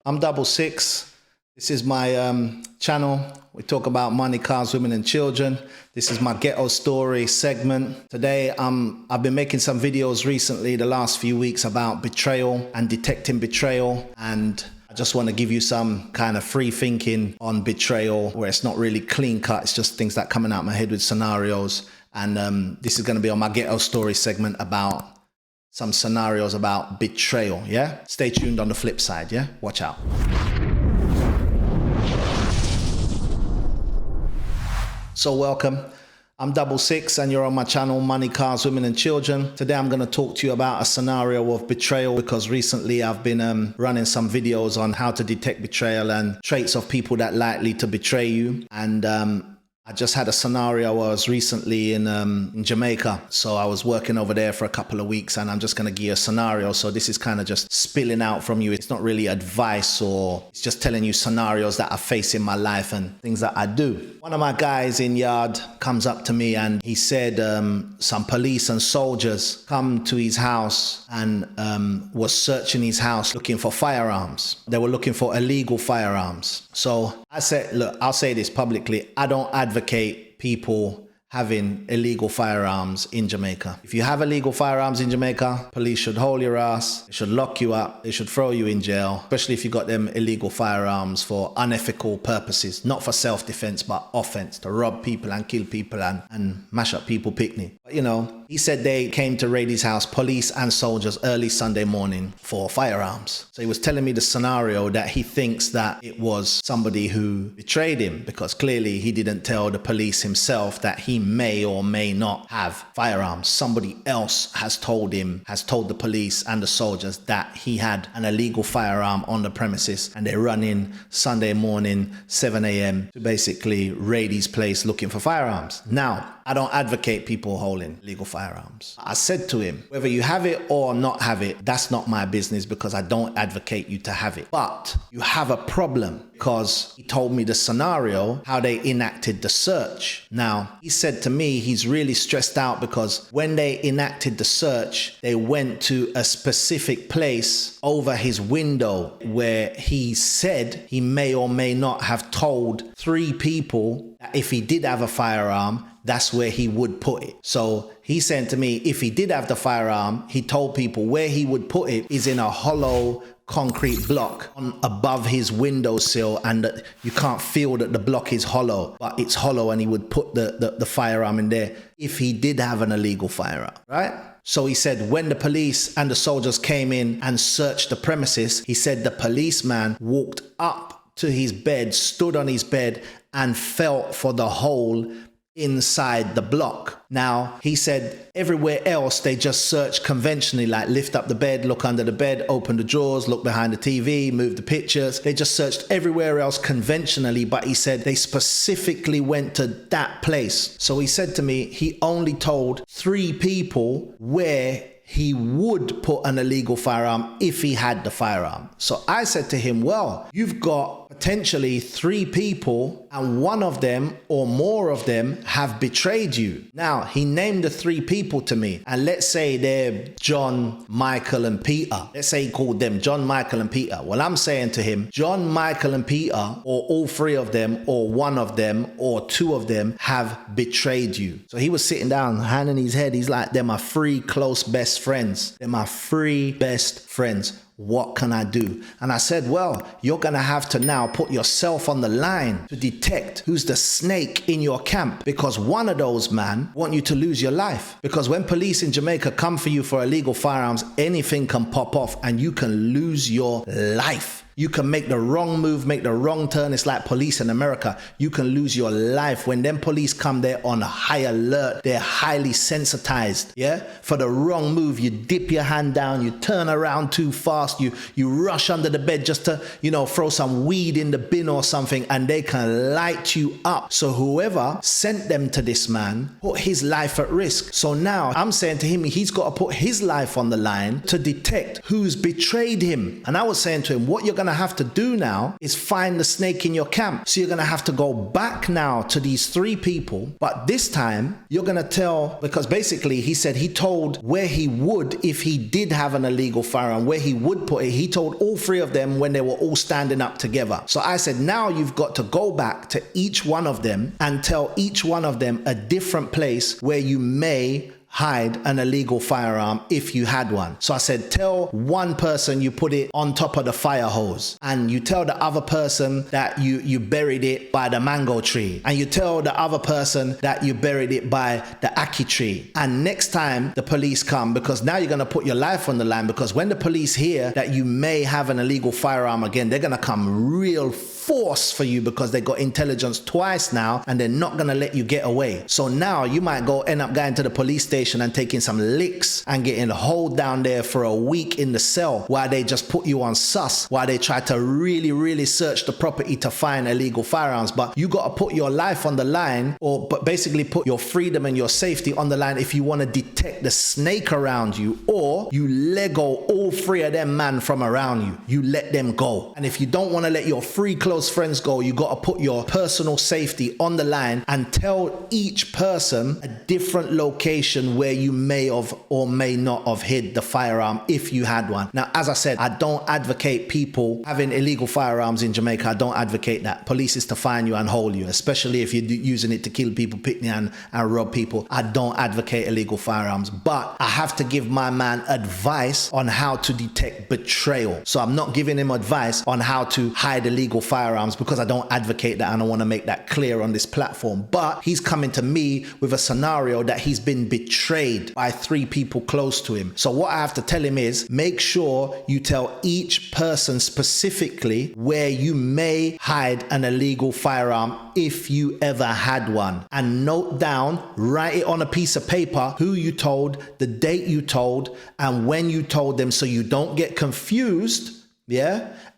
I'm Double Six. This is my channel. We talk about money, cars, women and children. This is my Ghetto story segment. Today, I've been making some videos recently, the last few weeks, about betrayal and detecting betrayal. And I just want to give you some kind of free thinking on betrayal where it's not really clean cut. It's just things that coming out my head with scenarios. And this is going to be on my Ghetto story segment about some scenarios about betrayal, yeah? Stay tuned on the flip side, yeah? Watch out. So welcome. I'm Double Six and you're on my channel, Money, Cars, Women and Children. Today I'm going to talk to you about a scenario of betrayal because recently I've been running some videos on how to detect betrayal and traits of people that likely to betray you. And I just had a scenario. I was recently in Jamaica. So I was working over there for a couple of weeks and I'm just going to give you a scenario. So this is kind of just spilling out from you. It's not really advice, or it's just telling you scenarios that I face in my life and things that I do. One of my guys in yard comes up to me and he said some police and soldiers come to his house and was searching his house looking for firearms. They were looking for illegal firearms. So I said, look, I'll say this publicly. I don't advocate people having illegal firearms in Jamaica. If you have illegal firearms in Jamaica, police should hold your ass, they should lock you up, they should throw you in jail, especially if you got them illegal firearms for unethical purposes, not for self-defense, but offense, to rob people and kill people and mash up people picnic. But you know, he said they came to raid his house, police and soldiers, early Sunday morning for firearms. So he was telling me the scenario that he thinks that it was somebody who betrayed him because clearly he didn't tell the police himself that he may or may not have firearms. Somebody else has told him, has told the police and the soldiers that he had an illegal firearm on the premises, and they run in Sunday morning, 7 a.m. to basically raid his place looking for firearms. Now, I don't advocate people holding illegal firearms. I said to him, whether you have it or not have it, that's not my business because I don't advocate you to have it. But you have a problem because he told me the scenario, how they enacted the search. Now, he said to me he's really stressed out because when they enacted the search, they went to a specific place over his window where he said he may or may not have told 3 people that if he did have a firearm, that's where he would put it. So he said to me, if he did have the firearm, he told people where he would put it is in a hollow concrete block on above his windowsill, and you can't feel that the block is hollow, but it's hollow, and he would put the firearm in there if he did have an illegal firearm, right? So he said when the police and the soldiers came in and searched the premises, he said the policeman walked up to his bed, stood on his bed and felt for the hole inside the block. Now, he said everywhere else they just search conventionally, like lift up the bed, look under the bed, open the drawers, look behind the TV, move the pictures. They just searched everywhere else conventionally, but he said they specifically went to that place. So he said to me he only told 3 people where he would put an illegal firearm if he had the firearm. So I said to him, well, you've got potentially 3 people and one of them or more of them have betrayed you. Now, he named the 3 people to me, and let's say they're John, Michael and Peter. Let's say he called them John, Michael and Peter. Well, I'm saying to him, John, Michael and Peter, or all 3 of them, or one of them, or 2 of them have betrayed you. So he was sitting down, hand in his head. He's like, they're my 3 close best friends. They're my 3 best friends. What can I do? And I said, well, you're going to have to now put yourself on the line to detect who's the snake in your camp, because one of those man want you to lose your life. Because when police in Jamaica come for you for illegal firearms, anything can pop off and you can lose your life. You can make the wrong move, make the wrong turn. It's like police in America. You can lose your life. When them police come, they're on high alert. They're highly sensitized, yeah? For the wrong move, you dip your hand down, you turn around too fast, you rush under the bed just to, you know, throw some weed in the bin or something, and they can light you up. So whoever sent them to this man put his life at risk. So now I'm saying to him, he's got to put his life on the line to detect who's betrayed him. And I was saying to him, what you're going to gonna have to do now is find the snake in your camp. So you're gonna have to go back now to these 3 people, but this time you're gonna tell, because basically he said he told where he would, if he did have an illegal firearm, where he would put it. He told all 3 of them when they were all standing up together. So I said, now you've got to go back to each one of them and tell each one of them a different place where you may hide an illegal firearm if you had one. So I said, tell one person you put it on top of the fire hose, and you tell the other person that you buried it by the mango tree, and you tell the other person that you buried it by the ackee tree. And next time the police come, because now you're going to put your life on the line, because when the police hear that you may have an illegal firearm again, they're going to come real force for you, because they got intelligence twice now, and they're not going to let you get away. So now you might end up going to the police station and taking some licks and getting hold down there for a week in the cell while they just put you on sus, while they try to really search the property to find illegal firearms. But you got to put your life on the line, but basically put your freedom and your safety on the line if you want to detect the snake around you, or you Lego all 3 of them man from around you. You let them go. And if you don't want to let your 3 close friends go, you got to put your personal safety on the line and tell each person a different location where you may have or may not have hid the firearm if you had one. Now, as I said, I don't advocate people having illegal firearms in Jamaica. I don't advocate that. Police is to find you and hold you, especially if you're using it to kill people, picnic and rob people. I don't advocate illegal firearms, but I have to give my man advice on how to detect betrayal. So I'm not giving him advice on how to hide illegal firearms, because I don't advocate that, and I want to make that clear on this platform. But he's coming to me with a scenario that he's been betrayed by 3 people close to him. So what I have to tell him is, make sure you tell each person specifically where you may hide an illegal firearm if you ever had one, and note down, write it on a piece of paper, who you told, the date you told, and when you told them, so you don't get confused,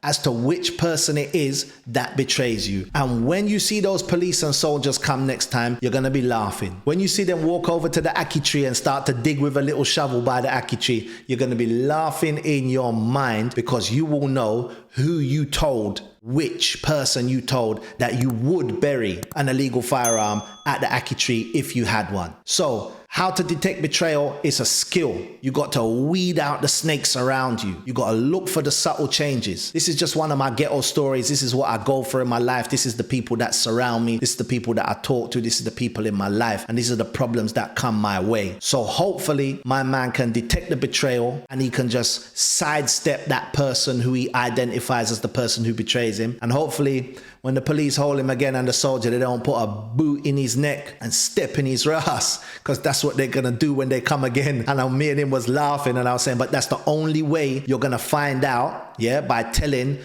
as to which person it is that betrays you. And when you see those police and soldiers come next time, you're going to be laughing. When you see them walk over to the ackee tree and start to dig with a little shovel by the ackee tree, you're going to be laughing in your mind, because you will know who you told, which person you told that you would bury an illegal firearm at the ackee tree if you had one. So how to detect betrayal is a skill. You got to weed out the snakes around you. You got to look for the subtle changes. This is just one of my ghetto stories. This is what I go through in my life. This is the people that surround me. This is the people that I talk to. This is the people in my life. And these are the problems that come my way. So hopefully my man can detect the betrayal, and he can just sidestep that person who he identifies as the person who betrays him. And hopefully when the police hold him again and the soldier, they don't put a boot in his neck and step in his ass, because that's what they're going to do when they come again. And me and him was laughing, and I was saying, but that's the only way you're going to find out, by telling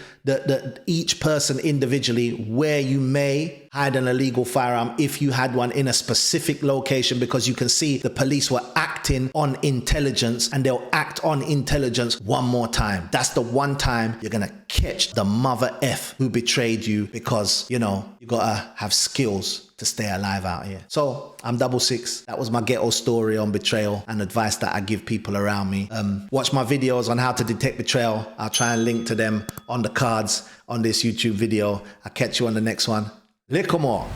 each person individually where you may hide an illegal firearm if you had one in a specific location, because you can see the police were acting on intelligence, and they'll act on intelligence one more time. That's the one time you're going to catch the mother F who betrayed you, because, you got to have skills to stay alive out here. So I'm 66. That was my ghetto story on betrayal and advice that I give people around me. Watch my videos on how to detect betrayal. I'll try and link to them on the cards on this YouTube video. I'll catch you on the next one. Little more.